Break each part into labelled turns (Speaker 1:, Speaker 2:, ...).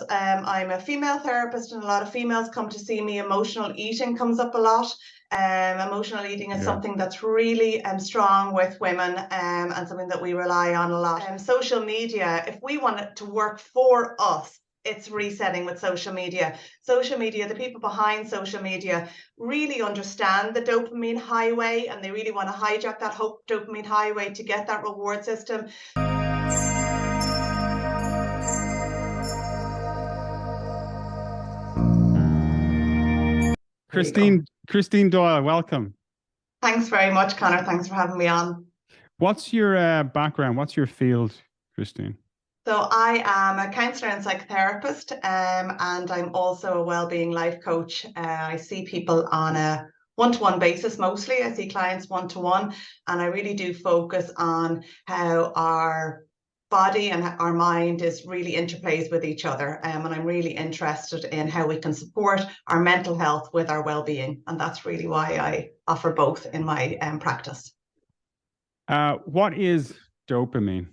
Speaker 1: I'm a female therapist, and a lot of females come to see me. Emotional eating comes up a lot. Emotional eating is something that's really strong with women, and something that we rely on a lot. Social media, if we want it to work for us, it's resetting with social media. Social media, the people behind social media really understand the dopamine highway, and they really want to hijack that dopamine highway to get that reward system.
Speaker 2: Christine Doyle, welcome.
Speaker 1: Thanks very much, Conor. Thanks for having me on.
Speaker 2: What's your background? What's your field, Christine?
Speaker 1: So I am a counsellor and psychotherapist, and I'm also a wellbeing life coach. I see people on a one-to-one basis mostly. I see clients one-to-one, and I really do focus on how our body and our mind is really interplays with each other. And I'm really interested in how we can support our mental health with our well-being. And that's really why I offer both in my practice.
Speaker 2: What is dopamine?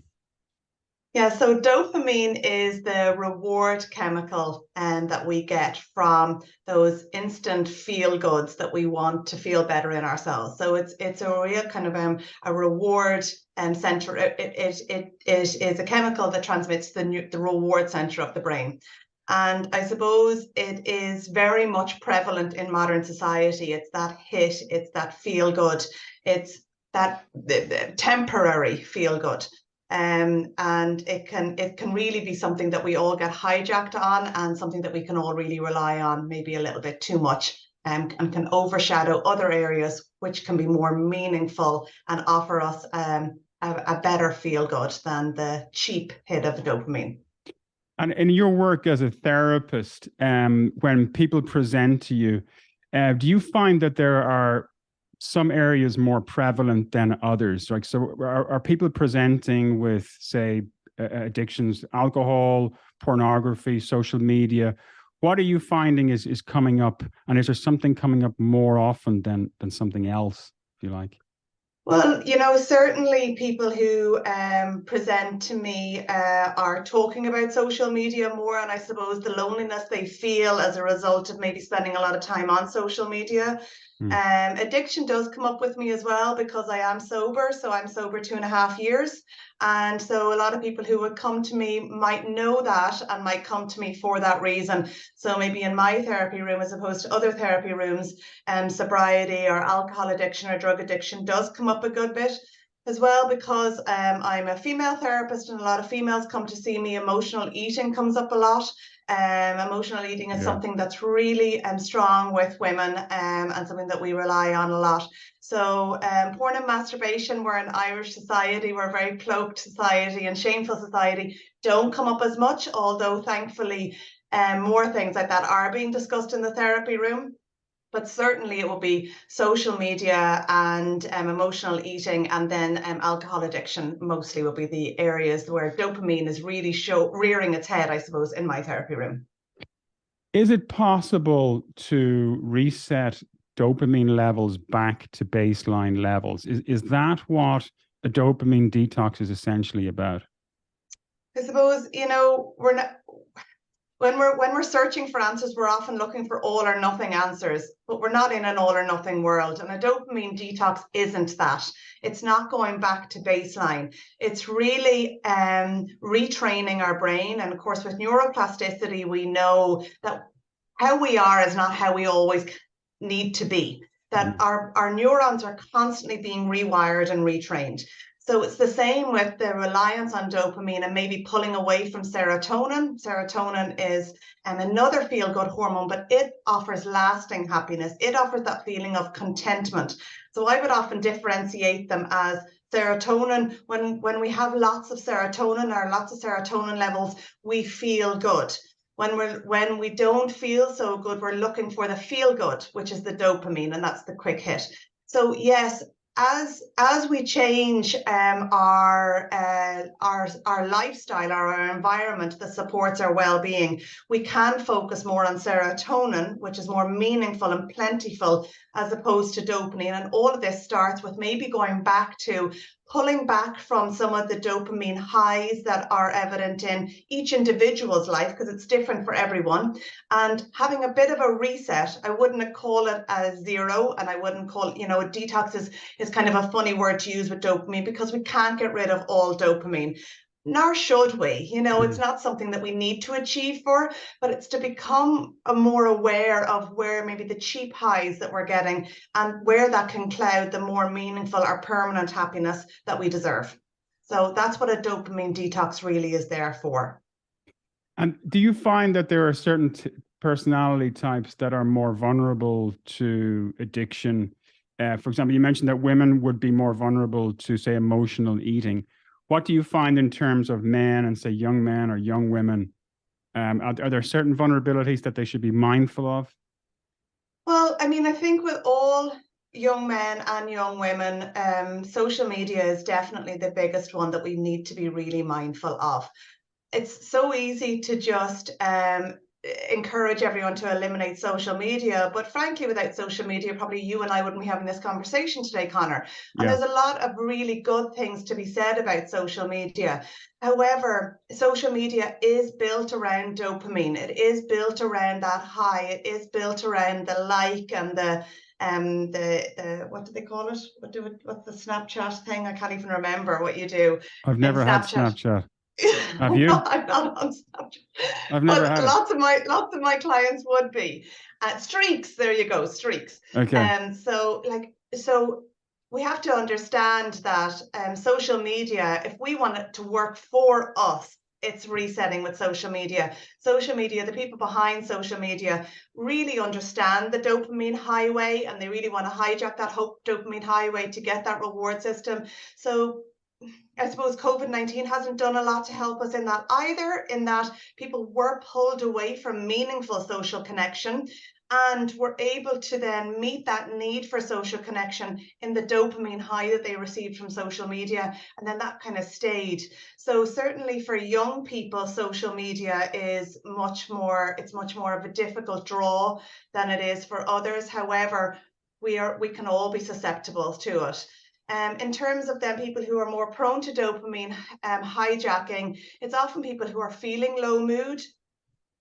Speaker 1: Yeah, so dopamine is the reward chemical that we get from those instant feel goods that we want to feel better in ourselves. So it's a real kind of a reward center. It is a chemical that transmits the reward center of the brain. And I suppose it is very much prevalent in modern society. It's that hit, it's that feel good, it's that the temporary feel good. And it can really be something that we all get hijacked on, and something that we can all really rely on maybe a little bit too much, and can overshadow other areas which can be more meaningful and offer us a better feel good than the cheap hit of dopamine.
Speaker 2: And in your work as a therapist, when people present to you, do you find that there are some areas more prevalent than others? Like, so are people presenting with, say, addictions, alcohol, pornography, social media? What are you finding is coming up? And is there something coming up more often than something else, if you like?
Speaker 1: Well, certainly people who present to me are talking about social media more, and I suppose the loneliness they feel as a result of maybe spending a lot of time on social media. Addiction does come up with me as well, because I am sober. So I'm sober 2.5 years. And so a lot of people who would come to me might know that and might come to me for that reason. So maybe in my therapy room, as opposed to other therapy rooms, sobriety or alcohol addiction or drug addiction does come up a good bit as well, because I'm a female therapist, and a lot of females come to see me. Emotional eating comes up a lot. Emotional eating is something that's really strong with women, and something that we rely on a lot. So porn and masturbation, we're an Irish society, we're a very cloaked society and shameful society, don't come up as much, although thankfully more things like that are being discussed in the therapy room. But certainly it will be social media and emotional eating, and then alcohol addiction mostly will be the areas where dopamine is really rearing its head, I suppose, in my therapy room.
Speaker 2: Is it possible to reset dopamine levels back to baseline levels? Is that what a dopamine detox is essentially about?
Speaker 1: I suppose, we're not... When we're searching for answers, we're often looking for all or nothing answers, but we're not in an all or nothing world. And a dopamine detox isn't that. It's not going back to baseline. It's really retraining our brain. And of course, with neuroplasticity, we know that how we are is not how we always need to be, that our neurons are constantly being rewired and retrained. So it's the same with the reliance on dopamine and maybe pulling away from serotonin. Serotonin is another feel-good hormone, but it offers lasting happiness. It offers that feeling of contentment. So I would often differentiate them as serotonin. When we have lots of serotonin or lots of serotonin levels, we feel good. When we don't feel so good, we're looking for the feel good, which is the dopamine, and that's the quick hit. So yes, as we change our lifestyle or our environment that supports our well-being, we can focus more on serotonin, which is more meaningful and plentiful, as opposed to dopamine. And all of this starts with maybe going back to pulling back from some of the dopamine highs that are evident in each individual's life, because it's different for everyone, and having a bit of a reset. I wouldn't call it a zero, and I wouldn't call it, detox is kind of a funny word to use with dopamine, because we can't get rid of all dopamine. Nor should we. It's not something that we need to achieve for, but it's to become more aware of where maybe the cheap highs that we're getting and where that can cloud the more meaningful or permanent happiness that we deserve. So that's what a dopamine detox really is there for.
Speaker 2: And do you find that there are certain personality types that are more vulnerable to addiction? For example, you mentioned that women would be more vulnerable to, say, emotional eating. What do you find in terms of men and, say, young men or young women? Are there certain vulnerabilities that they should be mindful of?
Speaker 1: Well, I mean, I think with all young men and young women, social media is definitely the biggest one that we need to be really mindful of. It's so easy to just encourage everyone to eliminate social media, but frankly, without social media, probably you and I wouldn't be having this conversation today, Conor. And there's a lot of really good things to be said about social media. However, social media is built around dopamine. It is built around that high. It is built around the like and the what do they call it? What's the Snapchat thing? I can't even remember what you do.
Speaker 2: I've never had Snapchat. Have you?
Speaker 1: No, I'm not on Snapchat.
Speaker 2: I've never had
Speaker 1: lots of my clients would be. Streaks, there you go, streaks.
Speaker 2: Okay.
Speaker 1: So we have to understand that social media, if we want it to work for us, it's resetting with social media. Social media, the people behind social media really understand the dopamine highway, and they really want to hijack that dopamine highway to get that reward system. So I suppose COVID-19 hasn't done a lot to help us in that either, in that people were pulled away from meaningful social connection and were able to then meet that need for social connection in the dopamine high that they received from social media. And then that kind of stayed. So certainly for young people, social media is much more of a difficult draw than it is for others. However, we can all be susceptible to it. In terms of then people who are more prone to dopamine hijacking, it's often people who are feeling low mood.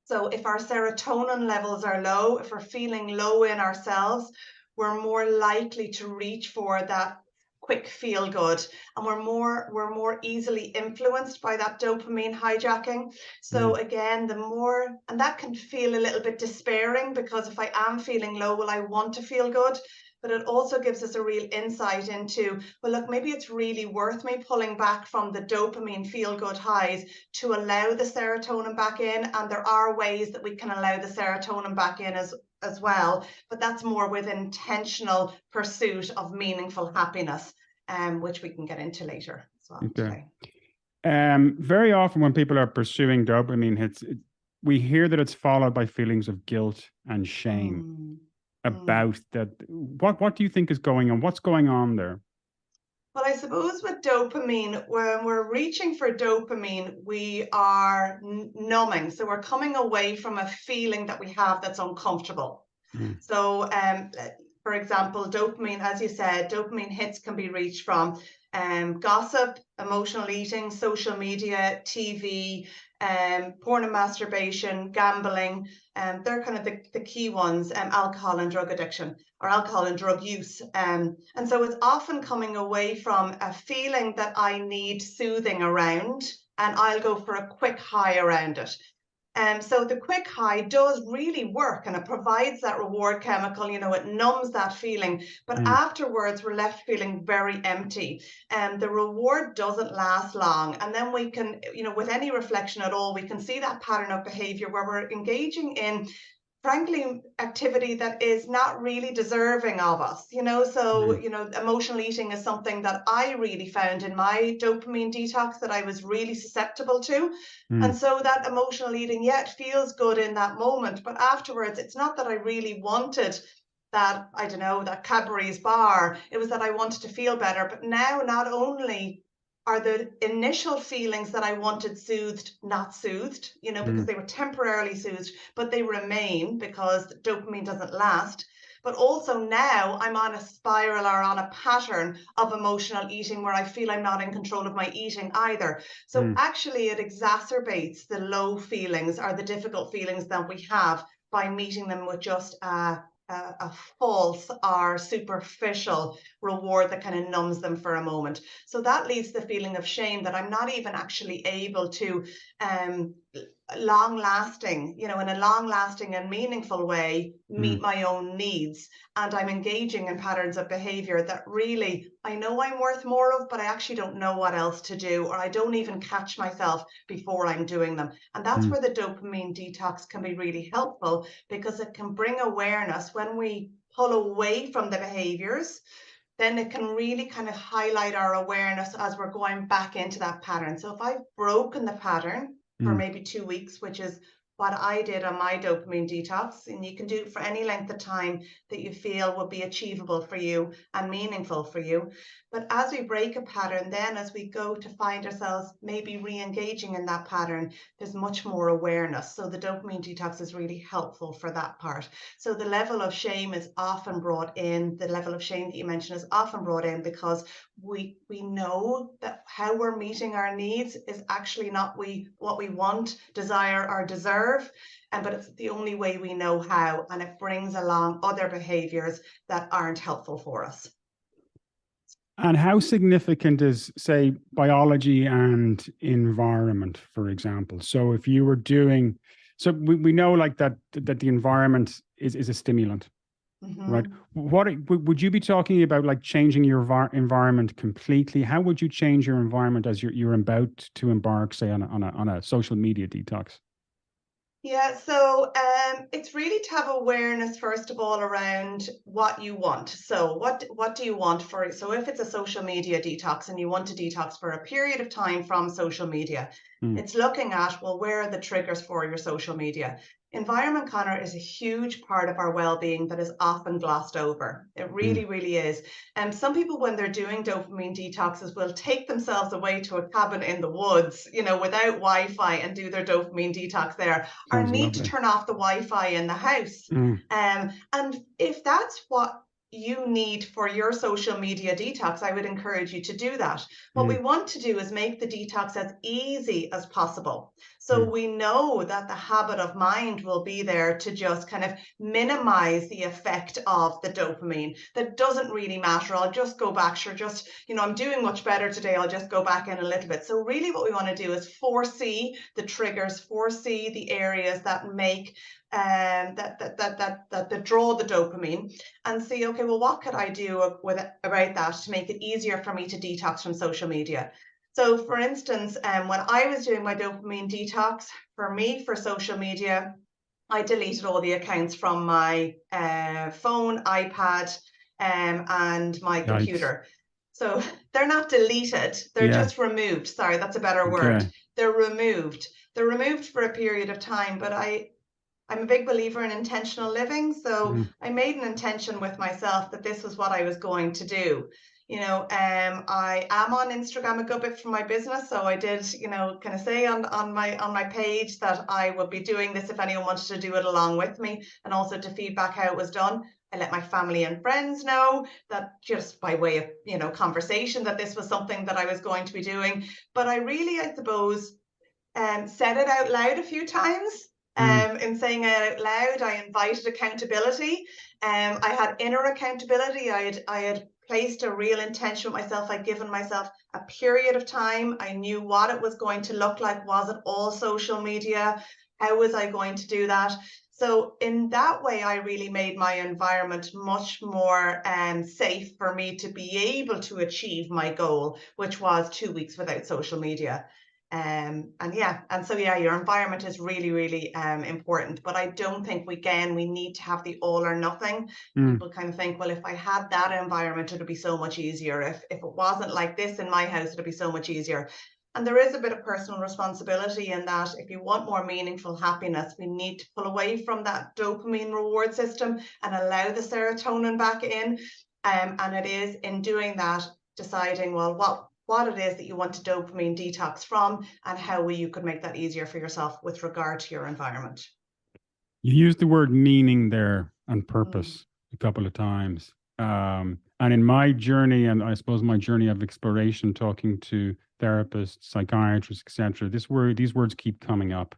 Speaker 1: So if our serotonin levels are low, if we're feeling low in ourselves, we're more likely to reach for that quick feel good, and we're more easily influenced by that dopamine hijacking. So again, and that can feel a little bit despairing, because if I am feeling low, well, I want to feel good. But it also gives us a real insight into, well, look, maybe it's really worth me pulling back from the dopamine feel-good highs to allow the serotonin back in. And there are ways that we can allow the serotonin back in as well. But that's more with intentional pursuit of meaningful happiness, which we can get into later as well.
Speaker 2: Okay. Very often when people are pursuing dopamine hits, we hear that it's followed by feelings of guilt and shame. About that. What do you think is going on? What's going on there?
Speaker 1: Well, I suppose with dopamine, when we're reaching for dopamine, we are numbing. So we're coming away from a feeling that we have that's uncomfortable. So, for example, dopamine, as you said, dopamine hits can be reached from gossip, emotional eating, social media, TV, porn and masturbation, gambling. They're kind of the key ones, alcohol and drug addiction, or alcohol and drug use. And so it's often coming away from a feeling that I need soothing around, and I'll go for a quick high around it. So the quick high does really work, and it provides that reward chemical, it numbs that feeling. But afterwards, we're left feeling very empty, and the reward doesn't last long. And then we can, with any reflection at all, we can see that pattern of behavior where we're engaging in, frankly, activity that is not really deserving of us, so, emotional eating is something that I really found in my dopamine detox that I was really susceptible to. And so that emotional eating, it feels good in that moment, but afterwards, it's not that I really wanted that, I don't know, that Cadbury's bar. It was that I wanted to feel better. But now, not only are the initial feelings that I wanted soothed not soothed, because they were temporarily soothed, but they remain because dopamine doesn't last. But also now I'm on a spiral or on a pattern of emotional eating where I feel I'm not in control of my eating either. So actually it exacerbates the low feelings or the difficult feelings that we have by meeting them with just a false or superficial reward that kind of numbs them for a moment. So that leads to the feeling of shame that I'm not even actually able to long lasting, in a long lasting and meaningful way, meet my own needs. And I'm engaging in patterns of behavior that really I know I'm worth more of, but I actually don't know what else to do, or I don't even catch myself before I'm doing them. And that's where the dopamine detox can be really helpful, because it can bring awareness. When we pull away from the behaviors, then it can really kind of highlight our awareness as we're going back into that pattern. So if I've broken the pattern for maybe 2 weeks, which is what I did on my dopamine detox, and you can do it for any length of time that you feel would be achievable for you and meaningful for you. But as we break a pattern, then as we go to find ourselves maybe re-engaging in that pattern, there's much more awareness. So the dopamine detox is really helpful for that part. So the level of shame is often brought in, the level of shame that you mentioned is often brought in because we know that how we're meeting our needs is actually not what we want, desire, or deserve. But it's the only way we know how, and it brings along other behaviors that aren't helpful for us.
Speaker 2: And how significant is, say, biology and environment, for example? So if you were doing, so we know like that the environment is a stimulant, right? What would you be talking about, like changing your environment completely? How would you change your environment as you're about to embark, say, on a social media detox?
Speaker 1: Yeah, so it's really to have awareness, first of all, around what you want. So what do you want for it? So if it's a social media detox and you want to detox for a period of time from social media, it's looking at, well, where are the triggers for your social media? Environment, Conor, is a huge part of our well-being that is often glossed over. It really, really is. And some people, when they're doing dopamine detoxes, will take themselves away to a cabin in the woods, without Wi-Fi, and do their dopamine detox there, or need to turn off the Wi-Fi in the house. And if that's what you need for your social media detox, I would encourage you to do that. What we want to do is make the detox as easy as possible. So we know that the habit of mind will be there to just kind of minimize the effect of the dopamine. That doesn't really matter. I'll just go back, sure, just, I'm doing much better today. I'll just go back in a little bit. So really what we want to do is foresee the triggers, foresee the areas that make that draw the dopamine, and see, okay, well, what could I do about that to make it easier for me to detox from social media? So for instance, when I was doing my dopamine detox, for me, for social media, I deleted all the accounts from my phone, iPad, and my computer. So they're not deleted, they're just removed. Sorry, that's a better word. They're removed. They're removed for a period of time, but I'm a big believer in intentional living. So I made an intention with myself that this was what I was going to do. I am on Instagram a good bit for my business. So I did, kind of say on my page that I would be doing this if anyone wanted to do it along with me, and also to feedback how it was done. I let my family and friends know that, just by way of, conversation, that this was something that I was going to be doing. But I really, I suppose, said it out loud a few times. In saying it out loud, I invited accountability. I had inner accountability. I had placed a real intention with myself. I'd given myself a period of time. I knew what it was going to look like. Was it all social media? How was I going to do that? So in that way, I really made my environment much more safe for me to be able to achieve my goal, which was 2 weeks without social media. Your environment is really, really important. But I don't think we need to have the all or nothing. People kind of think, well, if I had that environment, it'd be so much easier. If it wasn't like this in my house, it'd be so much easier. And there is a bit of personal responsibility in that. If you want more meaningful happiness, we need to pull away from that dopamine reward system and allow the serotonin back in. And it is in doing that, deciding, well, what it is that you want to dopamine detox from, and how you could make that easier for yourself with regard to your environment.
Speaker 2: You used the word meaning there and purpose. a couple of times. And in my journey, and I suppose my journey of exploration, talking to therapists, psychiatrists, etc., these words keep coming up.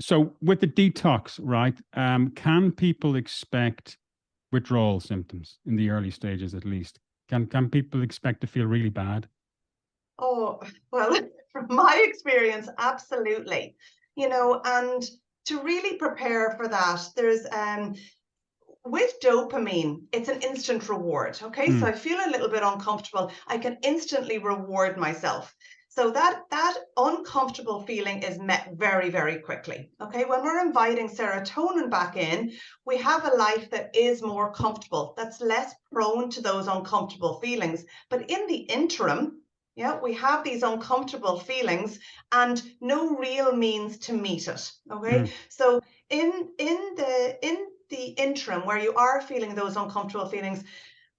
Speaker 2: So with the detox, right? Can people expect withdrawal symptoms in the early stages, at least? Can people expect to feel really bad?
Speaker 1: Oh, well, from my experience, absolutely. And to really prepare for that, there's with dopamine, it's an instant reward. Okay, so I feel a little bit uncomfortable. I can instantly reward myself. So that uncomfortable feeling is met very, very quickly. Okay, when we're inviting serotonin back in, we have a life that is more comfortable, that's less prone to those uncomfortable feelings. But in the interim, yeah, we have these uncomfortable feelings and no real means to meet it. Okay, so in the interim where you are feeling those uncomfortable feelings,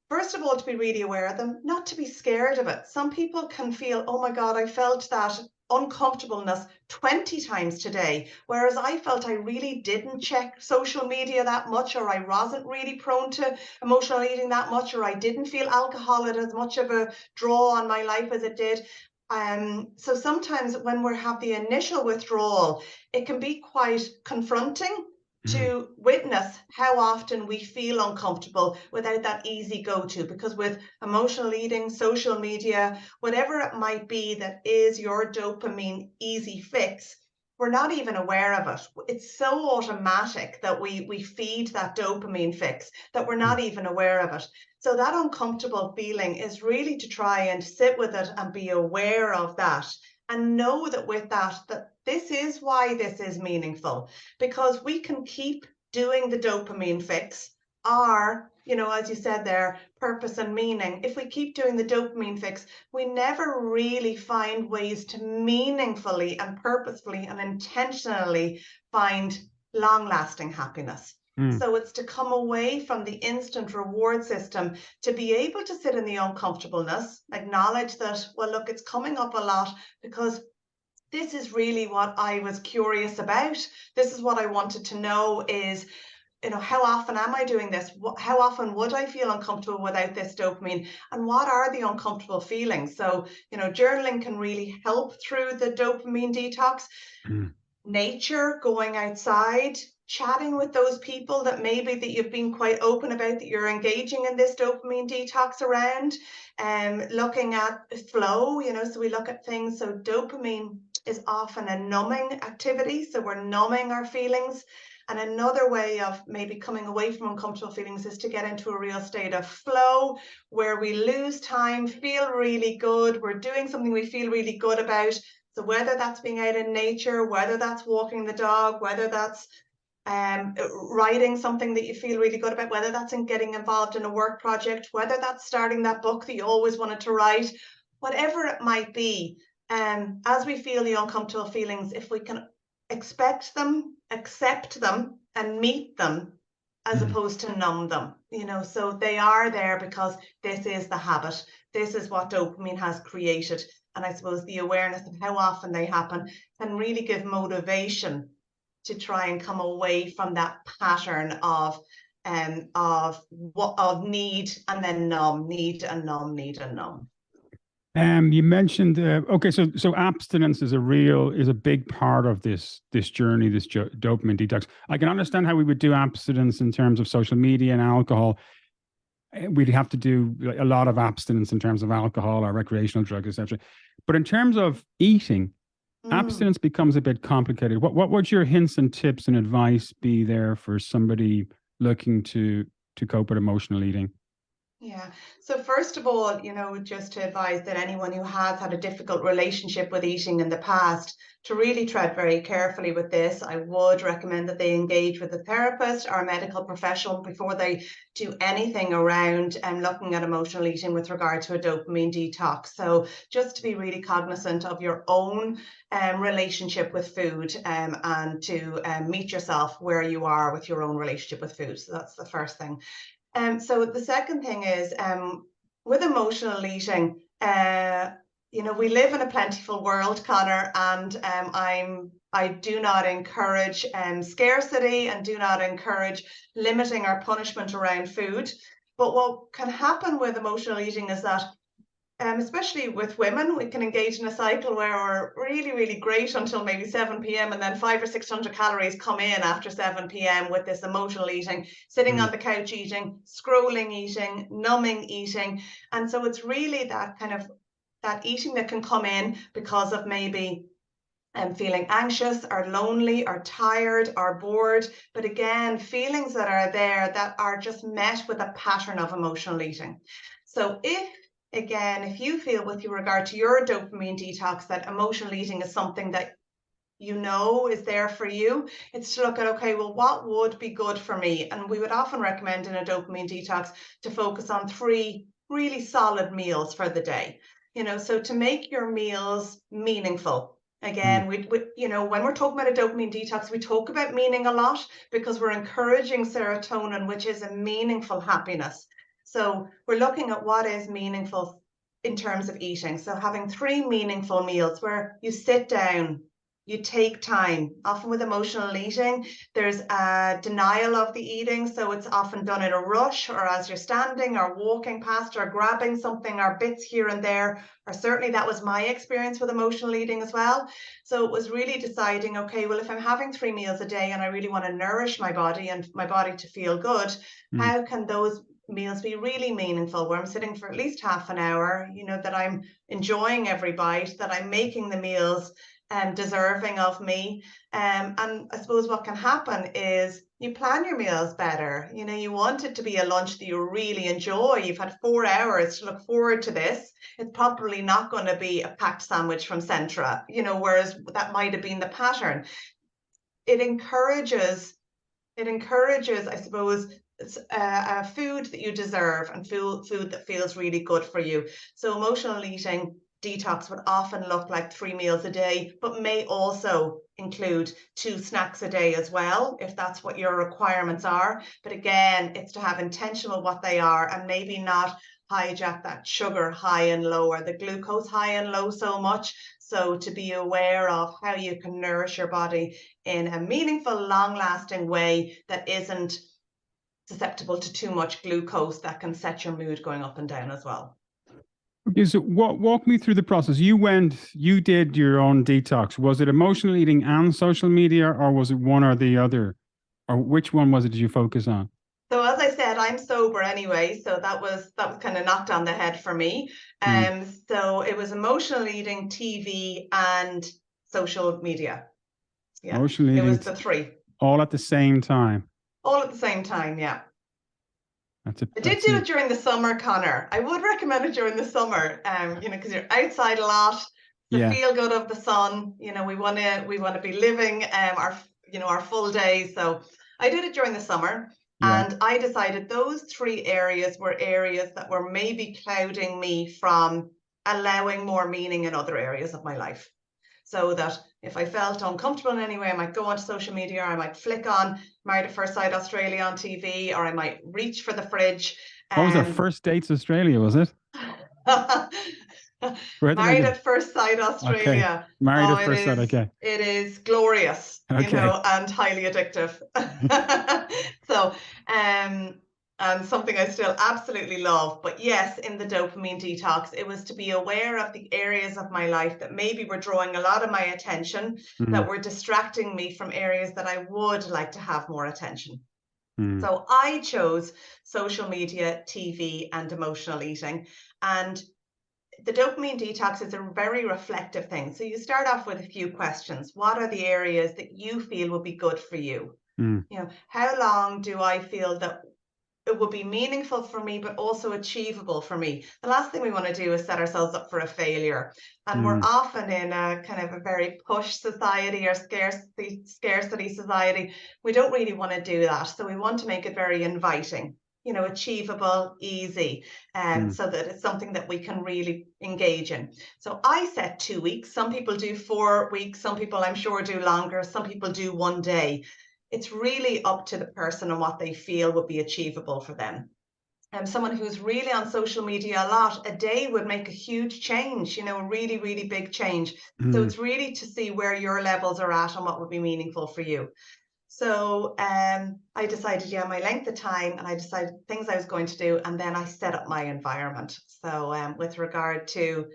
Speaker 1: first of all, to be really aware of them, not to be scared of it. Some people can feel, oh my God, I felt that uncomfortableness 20 times today, whereas I felt I really didn't check social media that much, or I wasn't really prone to emotional eating that much, or I didn't feel alcohol had as much of a draw on my life as it did. So sometimes when we have the initial withdrawal, it can be quite confronting to witness how often we feel uncomfortable without that easy go-to, because with emotional eating, social media, whatever it might be that is your dopamine easy fix, we're not even aware of it. It's so automatic that we feed that dopamine fix that we're not even aware of it. So that uncomfortable feeling is really to try and sit with it and be aware of that, and know that with that this is why this is meaningful, because we can keep doing the dopamine fix, or, as you said there, purpose and meaning. If we keep doing the dopamine fix, we never really find ways to meaningfully and purposefully and intentionally find long-lasting happiness. So it's to come away from the instant reward system, to be able to sit in the uncomfortableness, acknowledge that, well, look, it's coming up a lot because this is really what I was curious about. This is what I wanted to know is, how often am I doing this? How often would I feel uncomfortable without this dopamine? And what are the uncomfortable feelings? So, journaling can really help through the dopamine detox. Nature, going outside, chatting with those people that maybe that you've been quite open about that you're engaging in this dopamine detox around, looking at flow, so we look at things. So dopamine is often a numbing activity. So we're numbing our feelings. And another way of maybe coming away from uncomfortable feelings is to get into a real state of flow, where we lose time, feel really good. We're doing something we feel really good about. So whether that's being out in nature, whether that's walking the dog, whether that's writing something that you feel really good about, whether that's in getting involved in a work project, whether that's starting that book that you always wanted to write, whatever it might be, as we feel the uncomfortable feelings, if we can expect them, accept them, and meet them, as opposed to numb them, so they are there because this is the habit. This is what dopamine has created. And I suppose the awareness of how often they happen can really give motivation to try and come away from that pattern of need and then numb, need and numb, need and numb.
Speaker 2: You mentioned okay, so abstinence is a big part of this journey, this dopamine detox. I can understand how we would do abstinence in terms of social media and alcohol. We'd have to do a lot of abstinence in terms of alcohol or recreational drugs, etc. But in terms of eating, abstinence becomes a bit complicated. What would your hints and tips and advice be there for somebody looking to cope with emotional eating?
Speaker 1: Yeah. So first of all, just to advise that anyone who has had a difficult relationship with eating in the past, to really tread very carefully with this, I would recommend that they engage with a therapist or a medical professional before they do anything around looking at emotional eating with regard to a dopamine detox. So just to be really cognizant of your own relationship with food, and to meet yourself where you are with your own relationship with food. So that's the first thing. So the second thing is, with emotional eating, we live in a plentiful world, Conor, and I do not encourage scarcity and do not encourage limiting our punishment around food. But what can happen with emotional eating is that, especially with women, we can engage in a cycle where we're really, really great until maybe 7 p.m. and then 500 or 600 calories come in after 7 p.m. with this emotional eating, sitting on the couch eating, scrolling eating, numbing eating. And so it's really that kind of that eating that can come in because of maybe feeling anxious or lonely or tired or bored. But again, feelings that are there that are just met with a pattern of emotional eating. So if you feel with regard to your dopamine detox that emotional eating is something that you know is there for you, it's to look at, okay, well, what would be good for me? And we would often recommend in a dopamine detox to focus on 3 really solid meals for the day. So to make your meals meaningful. Again, we when we're talking about a dopamine detox, we talk about meaning a lot because we're encouraging serotonin, which is a meaningful happiness. So we're looking at what is meaningful in terms of eating. So having 3 meaningful meals where you sit down, you take time. Often with emotional eating, there's a denial of the eating. So it's often done in a rush, or as you're standing or walking past or grabbing something or bits here and there. Or certainly that was my experience with emotional eating as well. So it was really deciding, okay, well, if I'm having 3 meals a day and I really want to nourish my body and my body to feel good, how can those meals be really meaningful, where I'm sitting for at least half an hour, that I'm enjoying every bite, that I'm making the meals deserving of me. And I suppose what can happen is you plan your meals better. You want it to be a lunch that you really enjoy. You've had 4 hours to look forward to this. It's probably not going to be a packed sandwich from Centra, whereas that might have been the pattern. It encourages, I suppose, food that you deserve and food that feels really good for you. So emotional eating detox would often look like 3 meals a day, but may also include 2 snacks a day as well, if that's what your requirements are. But again, it's to have intentional what they are and maybe not hijack that sugar high and low or the glucose high and low so much. So to be aware of how you can nourish your body in a meaningful, long-lasting way that isn't susceptible to too much glucose that can set your mood going up and down as well.
Speaker 2: Okay, so walk me through the process. You did your own detox. Was it emotional eating and social media, or was it one or the other? Or which one was it did you focus on?
Speaker 1: So as I said, I'm sober anyway, so that was kind of knocked on the head for me. So it was emotional eating, TV, and social media. Yeah,
Speaker 2: emotional eating,
Speaker 1: it was the 3.
Speaker 2: All at the same time.
Speaker 1: All at the same time, yeah. I did do it during the summer, Conor. I would recommend it during the summer, because you're outside a lot. The feel good of the sun. We want to be living our full day. So I did it during the summer, and I decided those 3 areas were areas that were maybe clouding me from allowing more meaning in other areas of my life. So that if I felt uncomfortable in any way, I might go onto social media, or I might flick on Married at First Sight Australia on TV, or I might reach for the fridge.
Speaker 2: What was that? First Dates Australia, was it?
Speaker 1: Married at First Sight Australia.
Speaker 2: Okay. Married at First Sight, okay.
Speaker 1: It is glorious, and highly addictive. So, and something I still absolutely love. But yes, in the dopamine detox, it was to be aware of the areas of my life that maybe were drawing a lot of my attention, that were distracting me from areas that I would like to have more attention. So I chose social media, TV, and emotional eating. And the dopamine detox is a very reflective thing. So you start off with a few questions. What are the areas that you feel would be good for you? How long do I feel that it would be meaningful for me, but also achievable for me? The last thing we want to do is set ourselves up for a failure. And we're often in a kind of a very push society or scarcity society. We don't really want to do that. So we want to make it very inviting, achievable, easy, so that it's something that we can really engage in. So I set 2 weeks. Some people do 4 weeks. Some people, I'm sure, do longer. Some people do 1 day. It's really up to the person and what they feel would be achievable for them. someone who's really on social media a lot, a day would make a huge change, a really, really big change. So it's really to see where your levels are at and what would be meaningful for you. So I decided, my length of time, and I decided things I was going to do, and then I set up my environment. So with regard to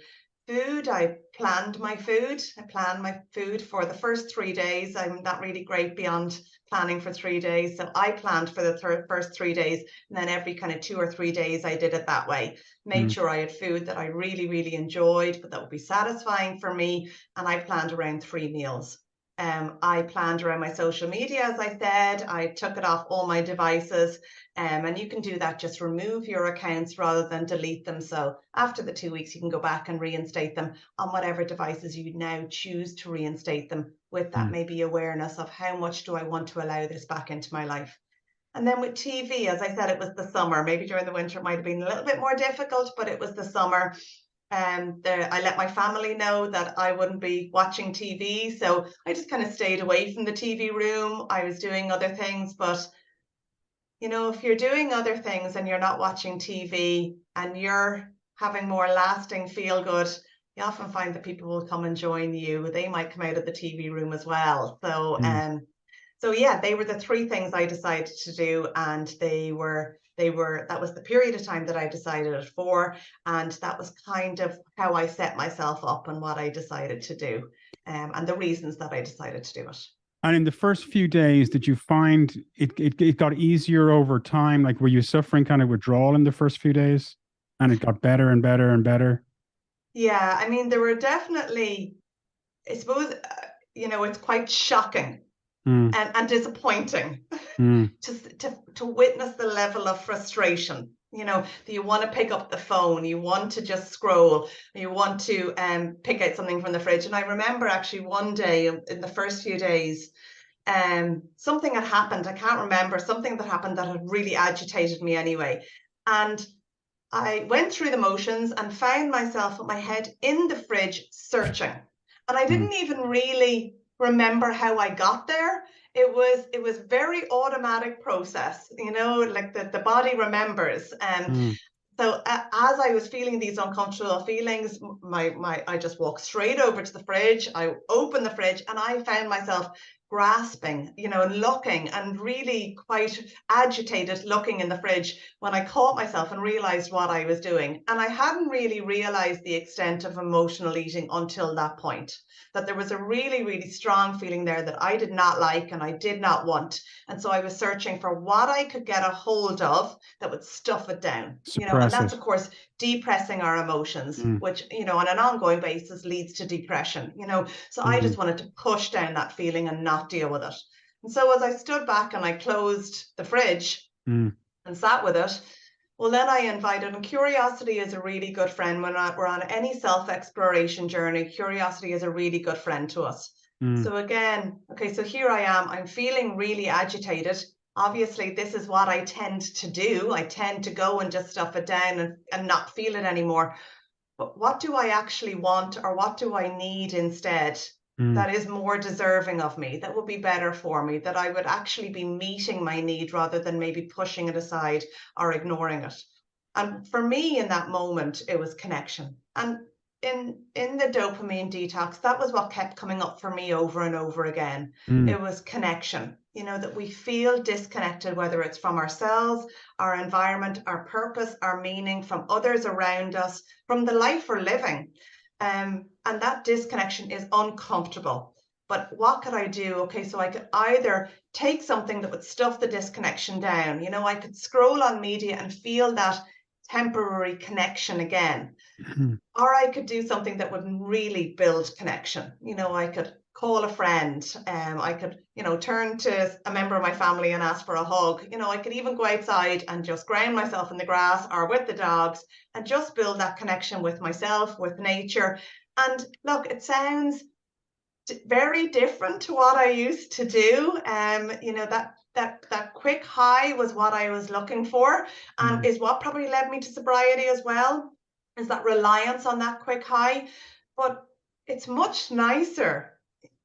Speaker 1: food, I planned my food. I planned my food for the first 3 days. I'm not really great beyond planning for 3 days. So I planned for the first 3 days, and then every kind of 2 or 3 days I did it that way. Made sure I had food that I really, really enjoyed, but that would be satisfying for me. And I planned around 3 meals. I planned around my social media, as I said. I took it off all my devices. And you can do that, just remove your accounts rather than delete them. So after the 2 weeks, you can go back and reinstate them on whatever devices you now choose to reinstate them with. That maybe awareness of how much do I want to allow this back into my life. And then with TV, as I said, it was the summer. Maybe during the winter it might have been a little bit more difficult, but it was the summer. I let my family know that I wouldn't be watching TV. So I just kind of stayed away from the TV room. I was doing other things, but if you're doing other things and you're not watching TV and you're having more lasting feel good, you often find that people will come and join you. They might come out of the TV room as well. So yeah, they were the 3 things I decided to do, and that was the period of time that I decided it for, and that was kind of how I set myself up and what I decided to do, and the reasons that I decided to do it.
Speaker 2: And in the first few days, did you find it got easier over time? Like, were you suffering kind of withdrawal in the first few days, and it got better and better and better?
Speaker 1: Yeah, I mean, there were definitely, I suppose, it's quite shocking and disappointing to witness the level of frustration. That you want to pick up the phone, you want to just scroll, you want to pick out something from the fridge. And I remember actually one day in the first few days, something had happened. I can't remember, something that happened that had really agitated me anyway. And I went through the motions and found myself with my head in the fridge searching. And I didn't even really remember how I got there. It was very automatic process, like the body remembers. So as I was feeling these uncomfortable feelings, I just walked straight over to the fridge. I opened the fridge and I found myself grasping, and looking, and really quite agitated looking in the fridge when I caught myself and realized what I was doing. And I hadn't really realized the extent of emotional eating until that point, that there was a really, really strong feeling there that I did not like and I did not want. And so I was searching for what I could get a hold of that would stuff it down, and that's, of course, depressing our emotions, which, on an ongoing basis leads to depression, So I just wanted to push down that feeling and not deal with it. And so as I stood back and I closed the fridge and sat with it, well, then I invited, and curiosity is a really good friend. When we're on any self-exploration journey, curiosity is a really good friend to us. So again, okay, so here I am, I'm feeling really agitated. Obviously, this is what I tend to do. I tend to go and just stuff it down and not feel it anymore. But what do I actually want, or what do I need instead that is more deserving of me, that would be better for me, that I would actually be meeting my need rather than maybe pushing it aside or ignoring it? And for me in that moment, it was connection. And in the dopamine detox, that was what kept coming up for me over and over again. It was connection, that we feel disconnected, whether it's from ourselves, our environment, our purpose, our meaning, from others around us, from the life we're living. And that disconnection is uncomfortable. But what could I do? Okay, so I could either take something that would stuff the disconnection down. I could scroll on media and feel that temporary connection again. Or I could do something that would really build connection. I could call a friend. I could, turn to a member of my family and ask for a hug. I could even go outside and just ground myself in the grass or with the dogs and just build that connection with myself, with nature. And look, it sounds very different to what I used to do. That quick high was what I was looking for, and is what probably led me to sobriety as well, is that reliance on that quick high. But it's much nicer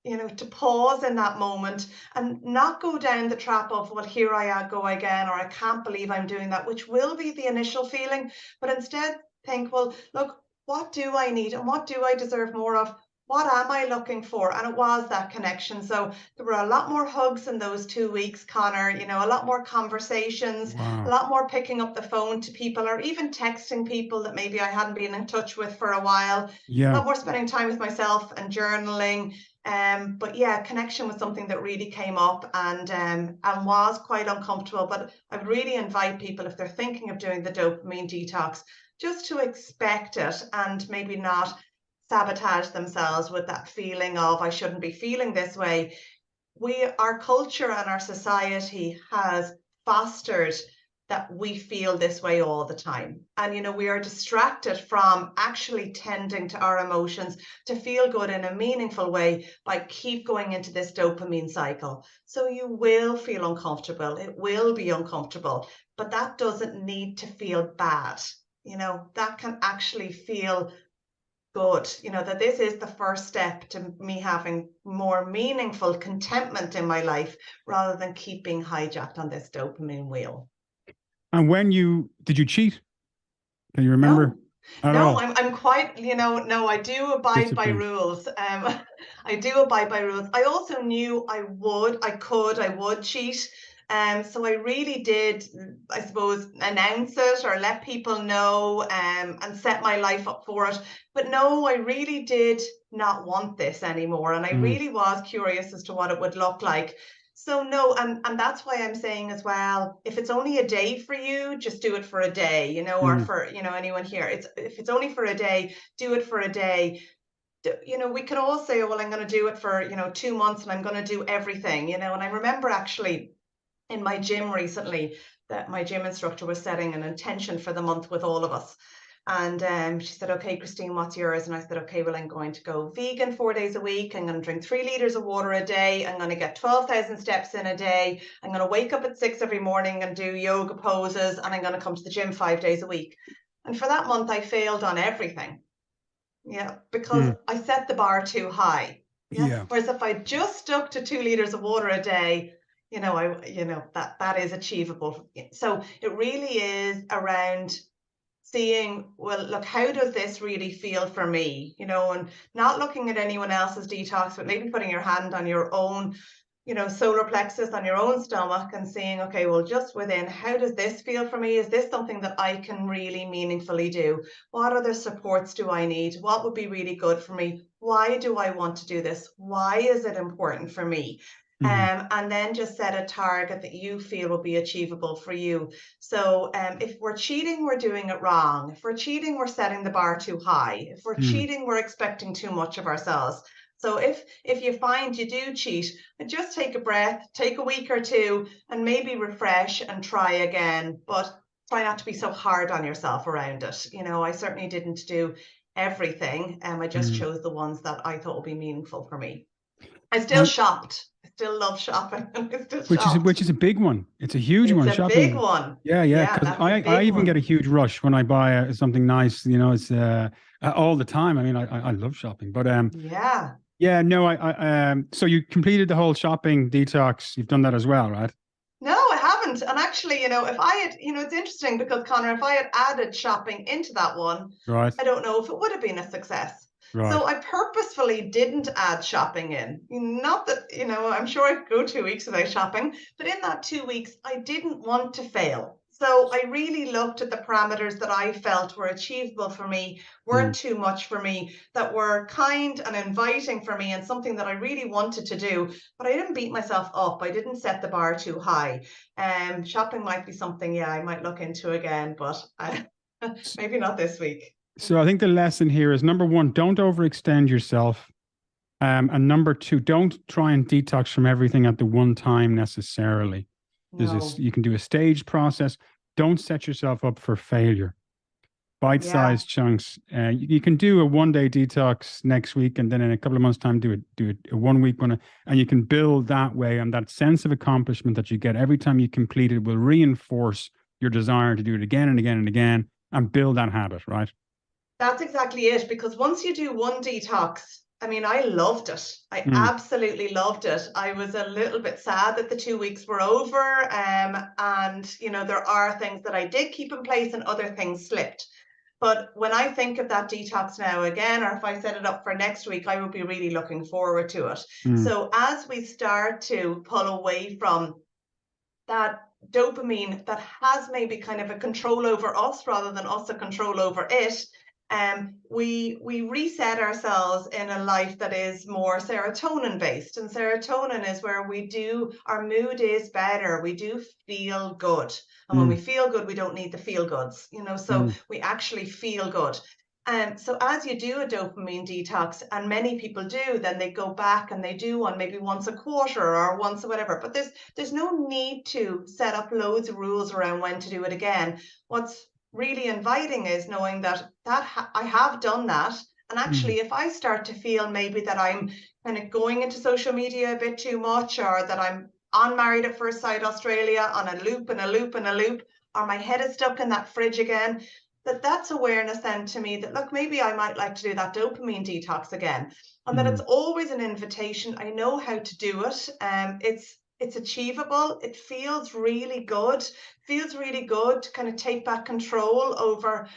Speaker 1: to pause in that moment and not go down the trap of, well, here I go again, or I can't believe I'm doing that, which will be the initial feeling, but instead think, well, look, what do I need and what do I deserve more of? What am I looking for? And it was that connection. So there were a lot more hugs in those 2 weeks, Conor, a lot more conversations, a lot more picking up the phone to people, or even texting people that maybe I hadn't been in touch with for a while. A lot more spending time with myself and journaling. But yeah, connection was something that really came up and was quite uncomfortable. But I would really invite people, if they're thinking of doing the dopamine detox, just to expect it and maybe not sabotage themselves with that feeling of, I shouldn't be feeling this way. Our culture and our society has fostered that we feel this way all the time. And, we are distracted from actually tending to our emotions to feel good in a meaningful way by keep going into this dopamine cycle. So you will feel uncomfortable. It will be uncomfortable, but that doesn't need to feel bad. That can actually feel good, that this is the first step to me having more meaningful contentment in my life rather than keep being hijacked on this dopamine wheel.
Speaker 2: And did you cheat? Can you remember?
Speaker 1: No, I'm quite, no, I do abide by rules. I do abide by rules. I also knew I would cheat. So I really did, I suppose, announce it or let people know and set my life up for it. But no, I really did not want this anymore. And I really was curious as to what it would look like. So no, and that's why I'm saying as well, if it's only a day for you, just do it for a day, or for, anyone here. If it's only for a day, do it for a day. We could all say, well, I'm going to do it for, 2 months and I'm going to do everything, and I remember actually in my gym recently that my gym instructor was setting an intention for the month with all of us. And she said, okay, Christine, what's yours? And I said, okay, well, I'm going to go vegan 4 days a week. I'm going to drink 3 liters of water a day. I'm going to get 12,000 steps in a day. I'm going to wake up at 6 every morning and do yoga poses. And I'm going to come to the gym 5 days a week. And for that month, I failed on everything. Yeah, because I set the bar too high. Yeah. Whereas if I just stuck to 2 liters of water a day, that is achievable. So it really is around seeing, well, look, how does this really feel for me? And not looking at anyone else's detox, but maybe putting your hand on your own, solar plexus, on your own stomach and seeing, okay, well, just within, how does this feel for me? Is this something that I can really meaningfully do? What other supports do I need? What would be really good for me? Why do I want to do this? Why is it important for me? And then just set a target that you feel will be achievable for you. So if we're cheating, we're doing it wrong. If we're cheating, we're setting the bar too high. If we're cheating, we're expecting too much of ourselves. So if you find you do cheat, just take a breath, take a week or two, and maybe refresh and try again. But try not to be so hard on yourself around it. I certainly didn't do everything. I just chose the ones that I thought would be meaningful for me. I still shopped. I still love shopping.
Speaker 2: Which is a big one. It's a huge one.
Speaker 1: It's a
Speaker 2: shopping.
Speaker 1: Big one.
Speaker 2: Yeah. Because I even get a huge rush when I buy something nice. It's all the time. I mean, I love shopping, but yeah. No, so you completed the whole shopping detox. You've done that as well, right?
Speaker 1: No, I haven't. And actually, if I had, it's interesting because Conor, if I had added shopping into that one,
Speaker 2: right,
Speaker 1: I don't know if it would have been a success.
Speaker 2: Right.
Speaker 1: So I purposefully didn't add shopping in. Not that, I'm sure I could go 2 weeks without shopping, but in that 2 weeks, I didn't want to fail. So I really looked at the parameters that I felt were achievable for me, weren't too much for me, that were kind and inviting for me and something that I really wanted to do, but I didn't beat myself up. I didn't set the bar too high. Shopping might be something, I might look into again, but maybe not this week.
Speaker 2: So I think the lesson here is, number one, don't overextend yourself. And number two, don't try and detox from everything at the one time necessarily. You can do a staged process. Don't set yourself up for failure. Bite-sized chunks. You can do a 1-day detox next week, and then in a couple of months' time, do a 1 week one, and you can build that way. And that sense of accomplishment that you get every time you complete it will reinforce your desire to do it again and again and again, and build that habit, right?
Speaker 1: That's exactly it. Because once you do one detox, I mean, I loved it. I absolutely loved it. I was a little bit sad that the 2 weeks were over. And, you know, there are things that I did keep in place and other things slipped. But when I think of that detox now again, or if I set it up for next week, I will be really looking forward to it. So as we start to pull away from that dopamine that has maybe kind of a control over us rather than us a control over it, we reset ourselves in a life that is more serotonin based. And serotonin is where our mood is better. We do feel good. And when we feel good, we don't need the feel goods, you know, so we actually feel good. And so as you do a dopamine detox, and many people do, then they go back and they do one maybe once a quarter or once or whatever. But there's no need to set up loads of rules around when to do it again. What's really inviting is knowing that I have done that. And actually, if I start to feel maybe that I'm kind of going into social media a bit too much, or that I'm on Married at First Sight Australia on a loop and a loop and a loop, or my head is stuck in that fridge again, that's awareness then to me that, look, maybe I might like to do that dopamine detox again. And that it's always an invitation. I know how to do it. It's achievable. It feels really good. Feels really good to kind of take back control over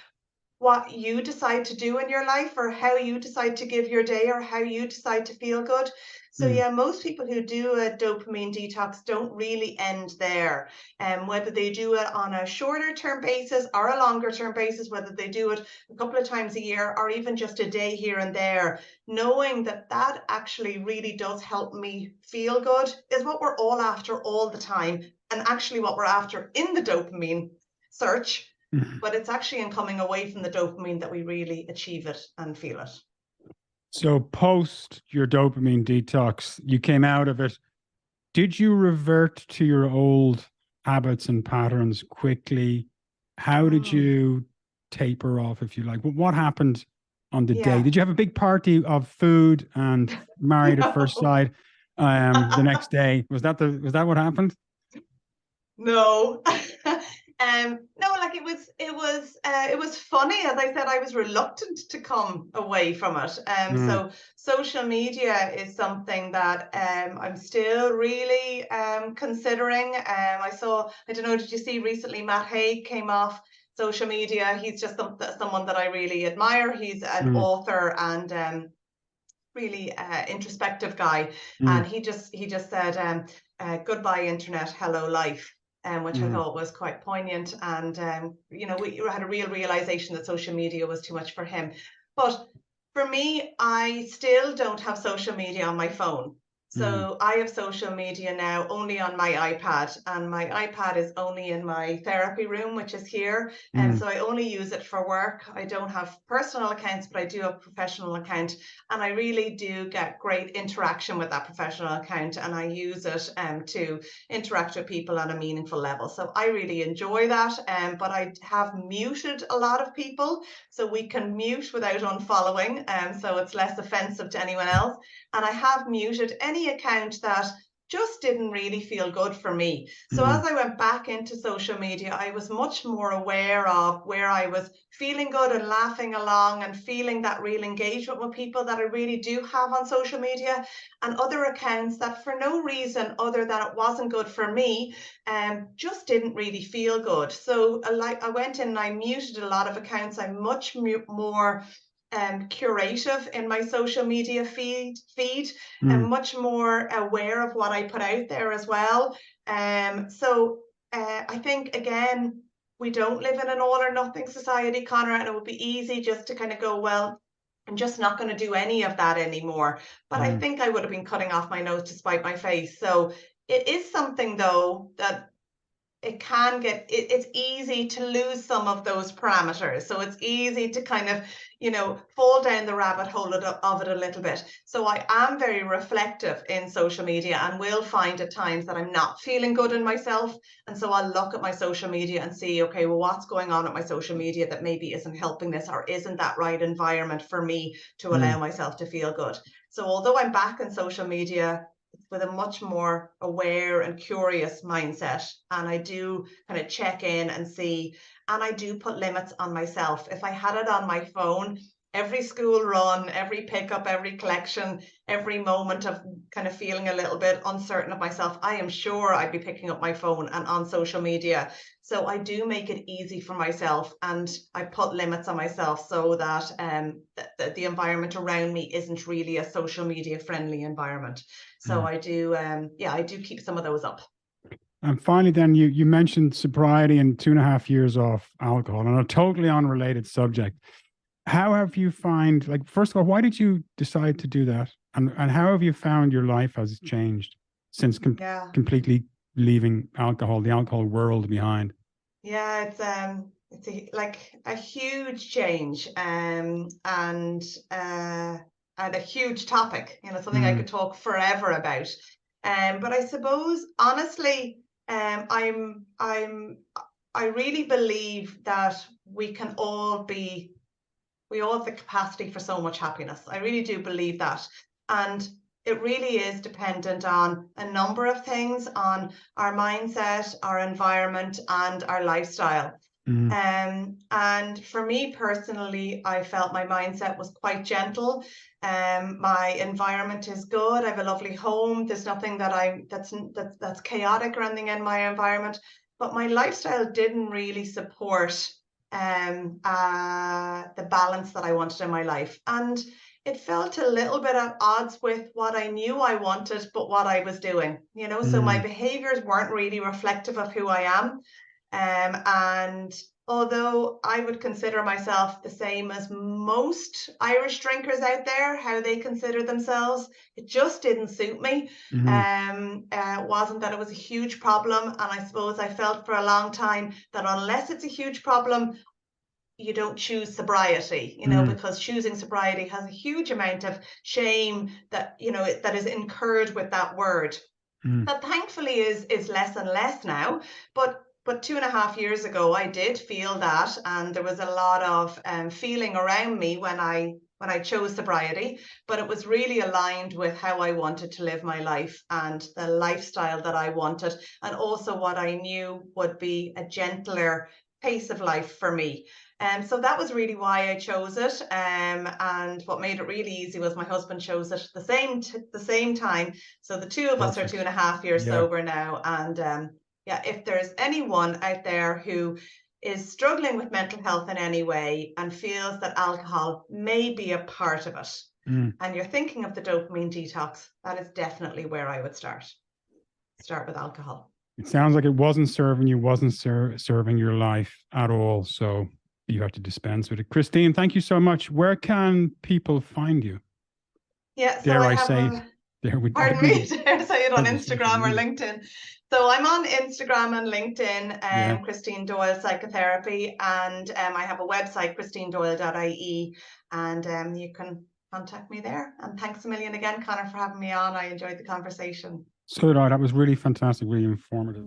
Speaker 1: what you decide to do in your life, or how you decide to give your day, or how you decide to feel good. So yeah, most people who do a dopamine detox don't really end there. Whether they do it on a shorter term basis or a longer term basis, whether they do it a couple of times a year or even just a day here and there, knowing that that actually really does help me feel good is what we're all after all the time, and actually what we're after in the dopamine search. But it's actually in coming away from the dopamine that we really achieve it and feel it.
Speaker 2: So post your dopamine detox, you came out of it. Did you revert to your old habits and patterns quickly? How did you taper off, if you like? What happened on the day? Did you have a big party of food and Married at First Sight the next day? Was that what happened?
Speaker 1: No. No, like it was funny. As I said, I was reluctant to come away from it. So social media is something that I'm still really considering. I don't know, did you see recently Matt Haig came off social media? He's just someone that I really admire. He's an author and really introspective guy. And he just said, goodbye internet, hello life. Which I thought was quite poignant. And, you know, we had a real realization that social media was too much for him. But for me, I still don't have social media on my phone. So I have social media now only on my iPad, and my iPad is only in my therapy room, which is here. And so I only use it for work. I don't have personal accounts, but I do have a professional account. And I really do get great interaction with that professional account. And I use it to interact with people on a meaningful level. So I really enjoy that. But I have muted a lot of people. So we can mute without unfollowing. So it's less offensive to anyone else. And I have muted any account that just didn't really feel good for me. So as I went back into social media, I was much more aware of where I was feeling good and laughing along and feeling that real engagement with people that I really do have on social media, and other accounts that for no reason other than it wasn't good for me, just didn't really feel good. So I went in and I muted a lot of accounts. I'm much more curative in my social media feed and much more aware of what I put out there as well. So I think, again, we don't live in an all or nothing society, Conor, and it would be easy just to kind of go, well, I'm just not going to do any of that anymore. But I think I would have been cutting off my nose to spite my face. So it is something, though, that it's easy to lose some of those parameters. So it's easy to kind of, you know, fall down the rabbit hole of it a little bit. So I am very reflective in social media and will find at times that I'm not feeling good in myself. And so I'll look at my social media and see, okay, well, what's going on at my social media that maybe isn't helping this, or isn't that right environment for me to allow myself to feel good. So although I'm back in social media with a much more aware and curious mindset, and I do kind of check in and see, and I do put limits on myself. If I had it on my phone, every school run, every pickup, every collection, every moment of kind of feeling a little bit uncertain of myself, I am sure I'd be picking up my phone and on social media. So I do make it easy for myself, and I put limits on myself so that the environment around me isn't really a social media friendly environment. So I do, I do keep some of those up.
Speaker 2: And finally, then you mentioned sobriety and 2.5 years off alcohol, on a totally unrelated subject. How have you find, like, first of all, why did you decide to do that? And how have you found your life has changed since completely leaving alcohol, the alcohol world behind?
Speaker 1: Yeah, it's a huge change, and a huge topic, something I could talk forever about. But I suppose honestly, I really believe that we all have the capacity for so much happiness. I really do believe that. And it really is dependent on a number of things, on our mindset, our environment, and our lifestyle. And for me personally, I felt my mindset was quite gentle. My environment is good. I have a lovely home. There's nothing that's chaotic or anything in my environment. But my lifestyle didn't really support the balance that I wanted in my life. And it felt a little bit at odds with what I knew I wanted, but what I was doing, so my behaviors weren't really reflective of who I am. And although I would consider myself the same as most Irish drinkers out there, how they consider themselves, it just didn't suit me. It wasn't that it was a huge problem. And I suppose I felt for a long time that unless it's a huge problem, you don't choose sobriety, because choosing sobriety has a huge amount of shame that, that is incurred with that word. That thankfully is less and less now. But 2.5 years ago, I did feel that, and there was a lot of feeling around me when I chose sobriety, but it was really aligned with how I wanted to live my life and the lifestyle that I wanted, and also what I knew would be a gentler pace of life for me. So that was really why I chose it. And what made it really easy was my husband chose it the same time. So the two of us are 2.5 years sober now. And if there's anyone out there who is struggling with mental health in any way and feels that alcohol may be a part of it, and you're thinking of the dopamine detox, that is definitely where I would start. Start with alcohol.
Speaker 2: It sounds like it wasn't serving you, wasn't serving your life at all. So you have to dispense with it. Christine, thank you so much. Where can people find you?
Speaker 1: Yeah, so
Speaker 2: dare I say it?
Speaker 1: Pardon me, dare I say it on Instagram or LinkedIn? So I'm on Instagram and LinkedIn, Christine Doyle Psychotherapy, and I have a website, christinedoyle.ie, and you can contact me there. And thanks a million again, Conor, for having me on. I enjoyed the conversation.
Speaker 2: So did I. That was really fantastic, really informative.